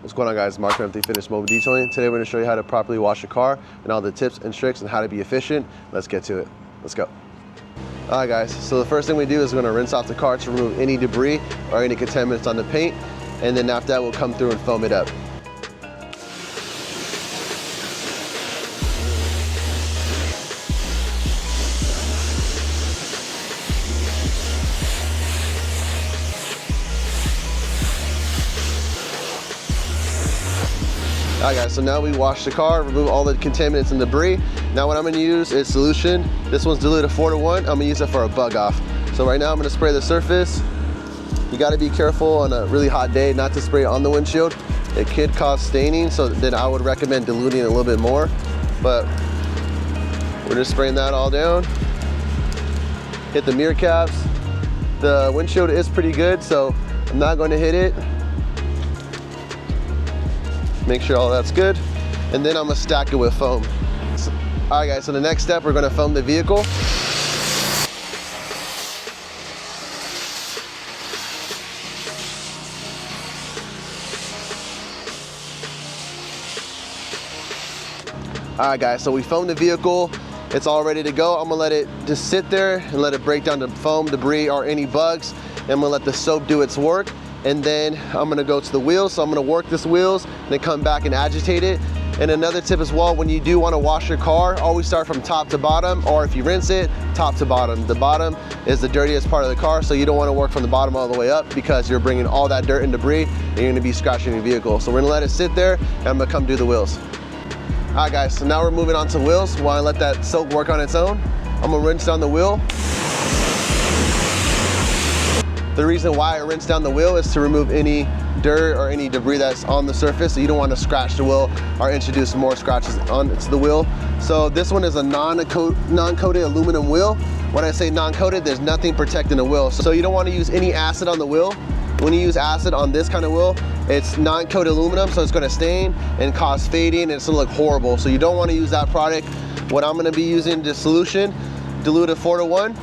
What's going on, guys? Mark from Empty Finish Mobile Detailing. Today we're going to show you how to properly wash your car and all the tips and tricks and how to be efficient. Let's get to it. Let's go. All right, guys, so the first thing we do is we're going to rinse off the car to remove any debris or any contaminants on the paint, and then after that we'll come through and foam it up. Alright guys, so now we wash the car, remove all the contaminants and debris. Now what I'm going to use is solution. This one's diluted 4:1. I'm going to use it for a bug off. So right now I'm going to spray the surface. You got to be careful on a really hot day not to spray it on the windshield. It could cause staining, so then I would recommend diluting it a little bit more. But we're just spraying that all down. Hit the mirror caps. The windshield is pretty good, so I'm not going to hit it. Make sure all that's good, and then I'm gonna stack it with foam. All right guys, so the next step, we're gonna foam the vehicle. All right guys, so we foamed the vehicle. It's all ready to go. I'm gonna let it just sit there and let it break down the foam, debris, or any bugs. And I'm gonna let the soap do its work. And then I'm gonna go to the wheels. So I'm gonna work this wheels and then come back and agitate it. And another tip as well, when you do wanna wash your car, always start from top to bottom, or if you rinse it, top to bottom. The bottom is the dirtiest part of the car, so you don't wanna work from the bottom all the way up because you're bringing all that dirt and debris and you're gonna be scratching your vehicle. So we're gonna let it sit there and I'm gonna come do the wheels. All right guys, so now we're moving on to wheels. While I let that soap work on its own, I'm gonna rinse down the wheel. The reason why I rinse down the wheel is to remove any dirt or any debris that's on the surface, so you don't want to scratch the wheel or introduce more scratches onto the wheel. So this one is a non-coated aluminum wheel. When I say non-coated, there's nothing protecting the wheel. So you don't want to use any acid on the wheel. When you use acid on this kind of wheel, it's non-coated aluminum, so it's going to stain and cause fading, and it's going to look horrible. So you don't want to use that product. What I'm going to be using, the solution, diluted 4:1.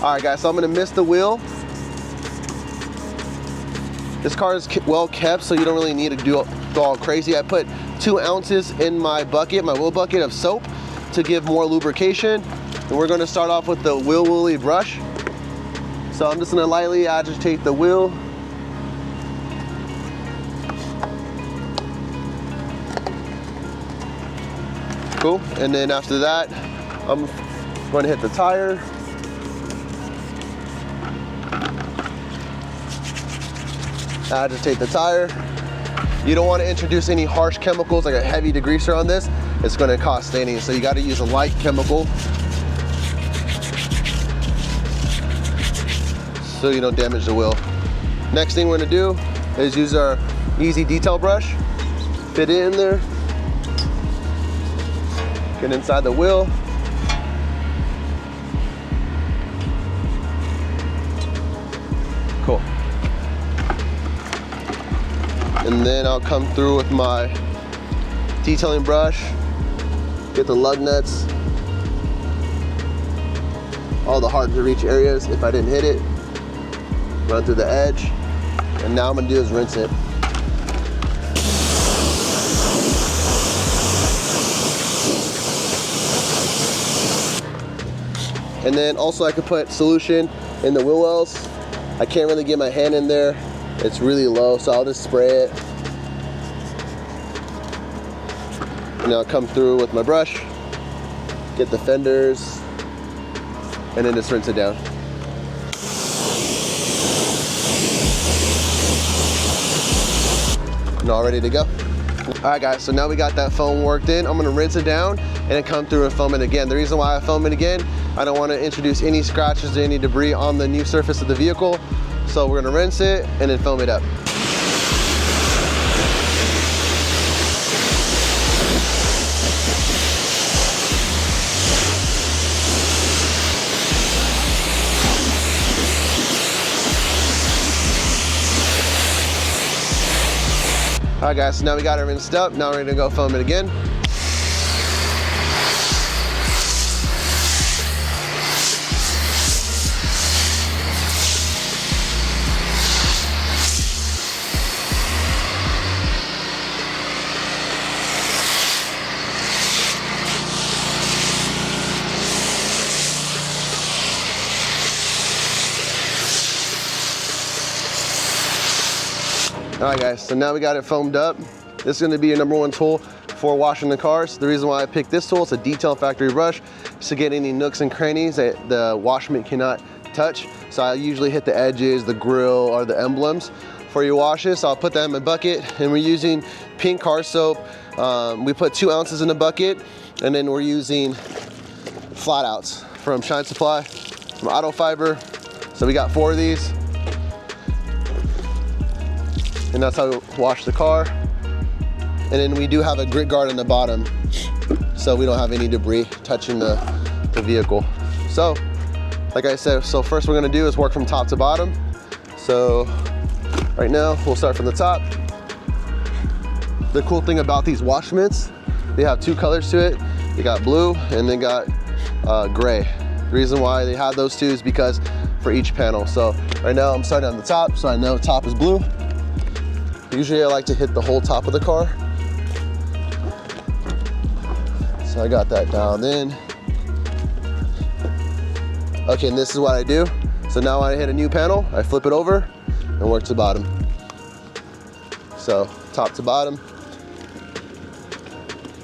All right guys, so I'm going to mist the wheel. This car is well kept, so you don't really need to go all crazy. I put 2 ounces in my bucket, my wheel bucket of soap, to give more lubrication. And we're going to start off with the wheel woolly brush. So I'm just going to lightly agitate the wheel. Cool. And then after that, I'm going to hit the tire. Agitate the tire. You don't want to introduce any harsh chemicals like a heavy degreaser on this. It's going to cause staining, so you got to use a light chemical so you don't damage the wheel. Next thing we're going to do is use our easy detail brush. Fit it in there. Get inside the wheel. Cool. And then I'll come through with my detailing brush, get the lug nuts, all the hard to reach areas if I didn't hit it, run through the edge, and now I'm gonna do is rinse it. And then also I could put solution in the wheel wells. I can't really get my hand in there. It's really low, so I'll just spray it. And I'll come through with my brush, get the fenders, and then just rinse it down. And all ready to go. All right guys, so now we got that foam worked in. I'm gonna rinse it down and then come through and foam it again. The reason why I foam it again, I don't wanna introduce any scratches or any debris on the new surface of the vehicle. So we're gonna rinse it and then foam it up. All right guys, so now we got it rinsed up. Now we're gonna go foam it again. All right guys, so now we got it foamed up. This is gonna be your #1 tool for washing the cars. The reason why I picked this tool, it's a detail factory brush, is to get any nooks and crannies that the washment cannot touch. So I usually hit the edges, the grill, or the emblems for your washes. So I'll put that in my bucket, and we're using pink car soap. We put 2 ounces in the bucket, and then we're using flat outs from Shine Supply, from Auto Fiber. So we got 4 of these. And that's how we wash the car. And then we do have a grit guard on the bottom, so we don't have any debris touching the vehicle. So, like I said, so first we're gonna do is work from top to bottom. So, right now, we'll start from the top. The cool thing about these wash mitts, they have 2 colors to it. They got blue and they got gray. The reason why they have those 2 is because for each panel. So, right now I'm starting on the top, so I know top is blue. Usually I like to hit the whole top of the car. So I got that down in. Okay, and this is what I do. So now when I hit a new panel, I flip it over and work to bottom. So top to bottom.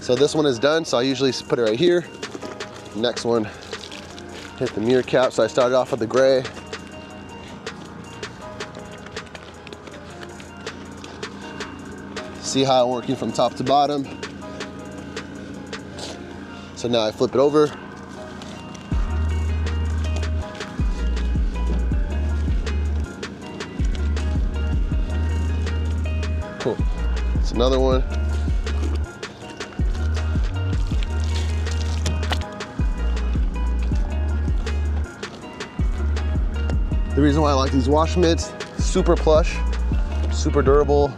So this one is done, so I usually put it right here. Next one, hit the mirror cap. So I started off with the gray. See how I'm working from top to bottom. So now I flip it over. Cool. It's another one. The reason why I like these wash mitts, super plush, super durable.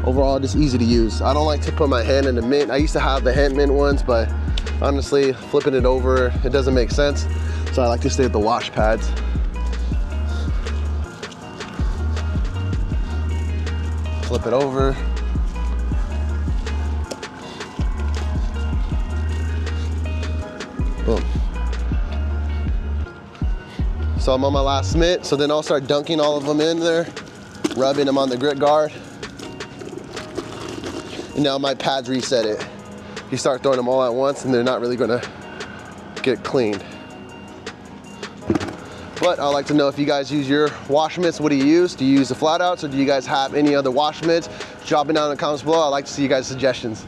Overall, just easy to use. I don't like to put my hand in the mint. I used to have the hand mint ones, but honestly, flipping it over, it doesn't make sense. So I like to stay with the wash pads. Flip it over. Boom. So I'm on my last mitt, so then I'll start dunking all of them in there, rubbing them on the grit guard. And now my pads reset it. You start throwing them all at once and they're not really gonna get cleaned. But I'd like to know if you guys use your wash mitts, what do you use? Do you use the flat outs, or do you guys have any other wash mitts? Drop it down in the comments below. I'd like to see you guys' suggestions.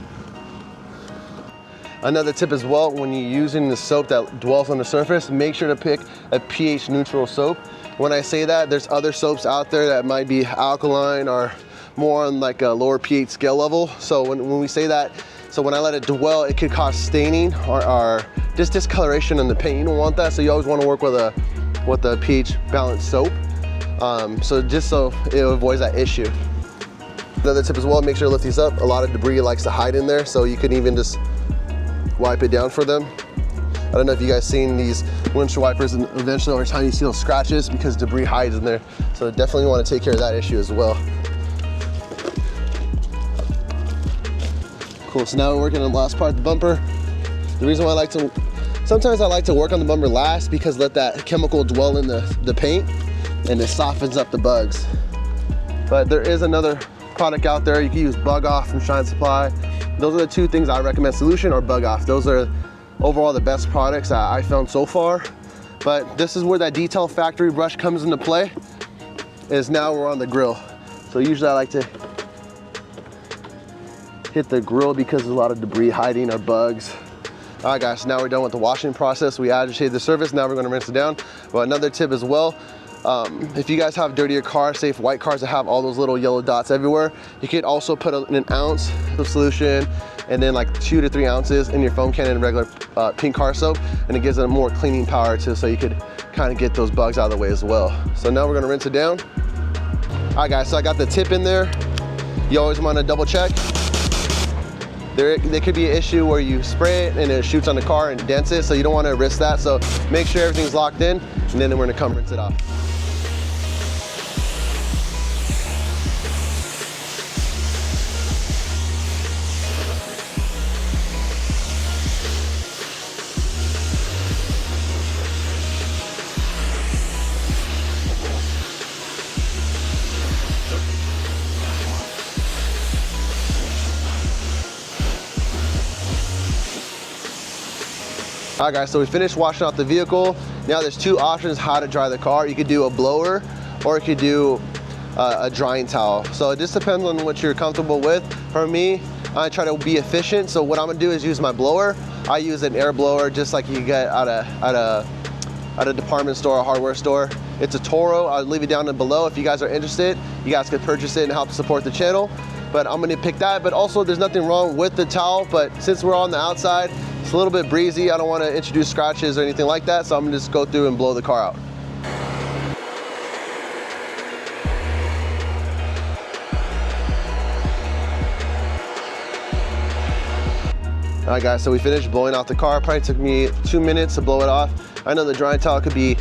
Another tip as well, when you're using the soap that dwells on the surface, make sure to pick a pH neutral soap. When I say that, there's other soaps out there that might be alkaline or more on like a lower pH scale level. So when we say that, so when I let it dwell, it could cause staining or just discoloration in the paint. You don't want that, so you always want to work with a pH balanced soap. So just so it avoids that issue. Another tip as well, make sure to lift these up. A lot of debris likes to hide in there, so you can even just wipe it down for them. I don't know if you guys seen these windshield wipers, and eventually over time you see those scratches because debris hides in there. So definitely want to take care of that issue as well. Cool, so now we're working on the last part of the bumper. The reason why sometimes I like to work on the bumper last, because let that chemical dwell in the paint and it softens up the bugs. But there is another product out there. You can use Bug Off from Shine Supply. Those are the 2 things I recommend, Solution or Bug Off. Those are overall the best products that I found so far. But this is where that detail factory brush comes into play, is now we're on the grill. So usually I like to hit the grill because there's a lot of debris hiding or bugs. All right guys, so now we're done with the washing process. We agitated the surface, now we're gonna rinse it down. But another tip as well, if you guys have dirtier cars, say white cars that have all those little yellow dots everywhere, you could also put an ounce of solution and then like 2 to 3 ounces in your foam can and regular pink car soap, and it gives it a more cleaning power too, so you could kind of get those bugs out of the way as well. So now we're gonna rinse it down. All right guys, so I got the tip in there. You always wanna double check. There could be an issue where you spray it and it shoots on the car and dents it, so you don't want to risk that. So make sure everything's locked in, and then we're going to come rinse it off. All right guys, so we finished washing out the vehicle. Now there's two options how to dry the car. You could do a blower or you could do a drying towel. So it just depends on what you're comfortable with. For me, I try to be efficient. So what I'm gonna do is use my blower. I use an air blower just like you get at a department store or hardware store. It's a Toro. I'll leave it down below if you guys are interested. You guys could purchase it and help support the channel. But I'm gonna pick that. But also there's nothing wrong with the towel, but since we're on the outside, it's a little bit breezy. I don't wanna introduce scratches or anything like that. So I'm gonna just go through and blow the car out. All right guys, so we finished blowing out the car. Probably took me 2 minutes to blow it off. I know the drying towel could be,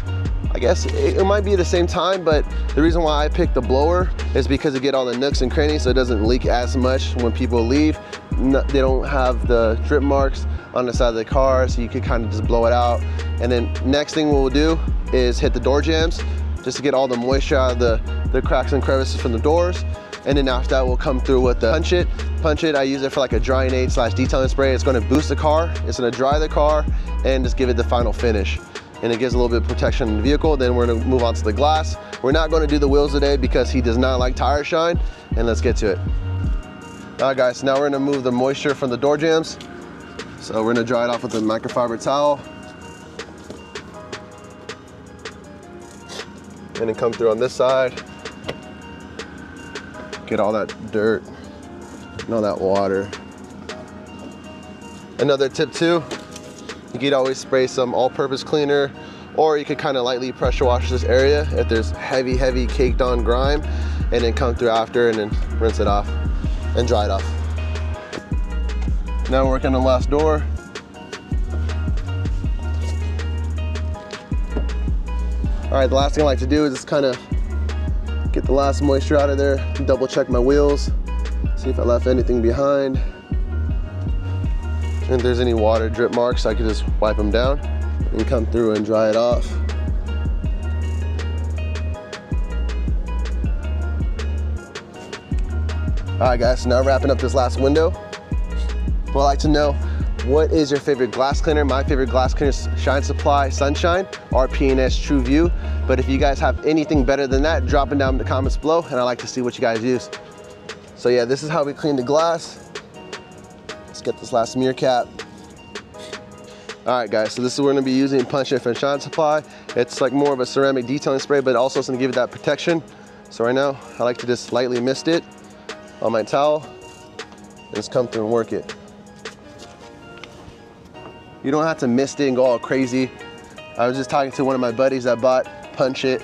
I guess it might be at the same time, but the reason why I picked the blower is because it get all the nooks and crannies so it doesn't leak as much when people leave. They don't have the drip marks on the side of the car, so you can kind of just blow it out. And then next thing we'll do is hit the door jambs just to get all the moisture out of the cracks and crevices from the doors. And then after that, we'll come through with the punch it. Punch it, I use it for like a drying aid / detailing spray. It's gonna boost the car, it's gonna dry the car, and just give it the final finish. And it gives a little bit of protection in the vehicle. Then we're gonna move on to the glass. We're not gonna do the wheels today because he does not like tire shine, and let's get to it. All right guys, so now we're gonna move the moisture from the door jambs. So we're gonna dry it off with a microfiber towel. And then come through on this side. Get all that dirt and all that water. Another tip too, you could always spray some all-purpose cleaner, or you could kind of lightly pressure wash this area if there's heavy caked on grime, and then come through after and then rinse it off and dry it off. Now we're working on the last door. All right, the last thing I like to do is just kind of get the last moisture out of there, double check my wheels, see if I left anything behind. And if there's any water drip marks, I can just wipe them down and come through and dry it off. All right guys, so now wrapping up this last window. Well, I'd like to know, what is your favorite glass cleaner? My favorite glass cleaner is Shine Supply Sunshine or P&S True View. But if you guys have anything better than that, drop it down in the comments below, and I'd like to see what you guys use. So yeah, this is how we clean the glass. Let's get this last mirror cap. All right guys, so this is what we're gonna be using Punch It from Shine Supply. It's like more of a ceramic detailing spray, but also it's gonna give it that protection. So right now, I like to just lightly mist it on my towel and just come through and work it. You don't have to mist it and go all crazy. I was just talking to one of my buddies that bought Punch It,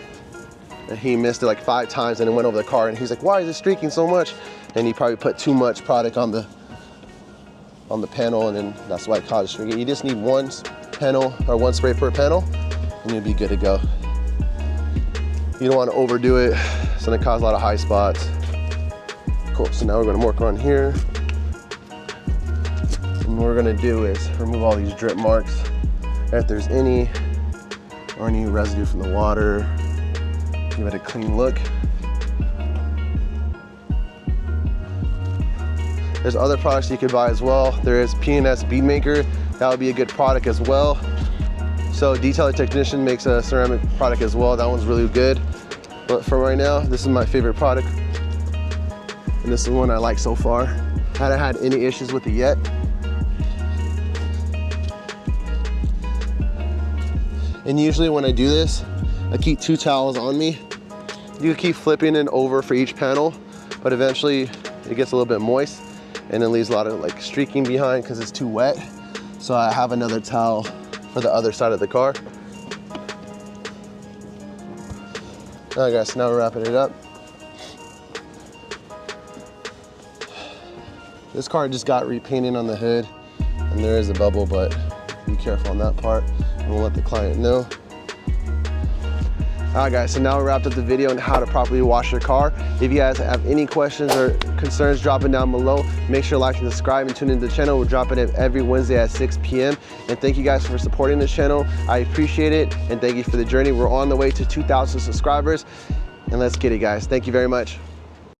and he missed it like 5 times and it went over the car, and he's like, why is it streaking so much? And he probably put too much product on the panel, and then that's why it caused streaking. You just need one panel or one spray per panel and you'll be good to go. You don't want to overdo it, it's gonna cause a lot of high spots. Cool, so now we're gonna work on here. And what we're gonna do is remove all these drip marks. If there's any residue from the water, give it a clean look. There's other products you could buy as well. There is P&S Bead Maker. That would be a good product as well. So Detailing Technician makes a ceramic product as well. That one's really good. But for right now, this is my favorite product. And this is one I like so far. I haven't had any issues with it yet. And usually when I do this, I keep 2 towels on me. You can keep flipping it over for each panel, but eventually it gets a little bit moist and it leaves a lot of like streaking behind because it's too wet. So I have another towel for the other side of the car. All right guys, so now we're wrapping it up. This car just got repainted on the hood and there is a bubble, but be careful on that part. And we'll let the client know. All right guys, so now we wrapped up the video on how to properly wash your car. If you guys have any questions or concerns, drop it down below. Make sure to like and subscribe and tune into the channel. We'll drop it every Wednesday at 6 p.m. And thank you guys for supporting this channel. I appreciate it, and thank you for the journey. We're on the way to 2,000 subscribers, and let's get it guys. Thank you very much.